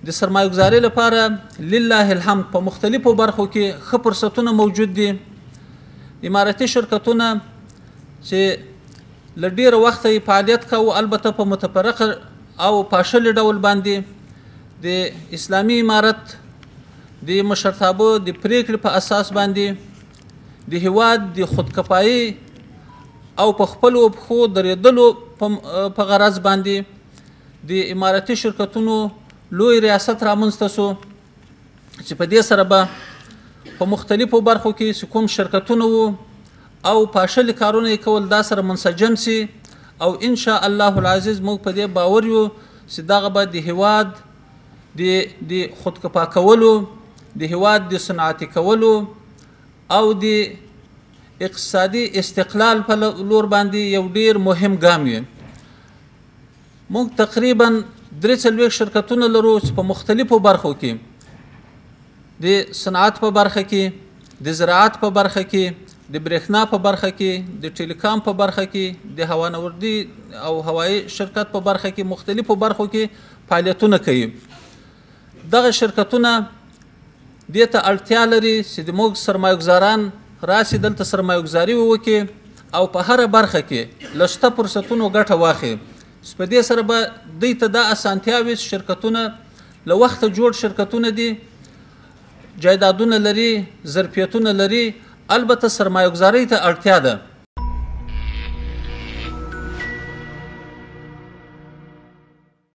د سرمایه‌ګذارۍ لپاره لله الحمد په مختلفو برخو کې ښه فرصتونه موجود دي. اماراتي شرکتونه چې له ډېره وخته یې فعالیت کوو، البته په متفرقه او پاشلي ډول باندې د اسلامي امارت د مشرتابه د پریکړې په اساس باندې د هیواد د خودکفایي او په خپلو پښو درېدلو په غرض باندې د اماراتي شرکتونو لوی ریاست رامنځته سو، چې په دې سره به په مختلفو برخو کې چې کوم شرکتونه وو او پاشلي کارونه یې کول دا سره منسجم سي، او ان شاء الله العزیز موږ په دې باور یو چې دغه به د هیواد د خودکفا کولو، د هیواد د صنعتي کولو او د اقتصادي استقلال په لور باندې یو ډیر مهم ګام وي. موږ تقریبا 43 شرکتونه لرو چې په مختلفو برخو کې د صنعت په برخه کې، د زراعت په برخه کې، د برېښنا په برخه کې، د ټیلیکام په برخه کې، د هوانوردي او هوایي شرکت په برخه کې مختلفو برخو کې فعالیتونه کوي. دغه شرکتونه دې ته اړتیا لري چې د موږ سرمایه‌ګزاران راسي دلته سرمایه‌ګزاري وکړي او په هره برخه کې له شته فرصتونو ګټه واخلي. په دې سره به دوی ته دا اسانتیا وي چې شرکتونه له وخته جوړ شرکتونه دي، جایدادونه لري، ظرفیتونه لري، البته سرمایه‌ګزارۍ ته اړتیا ده.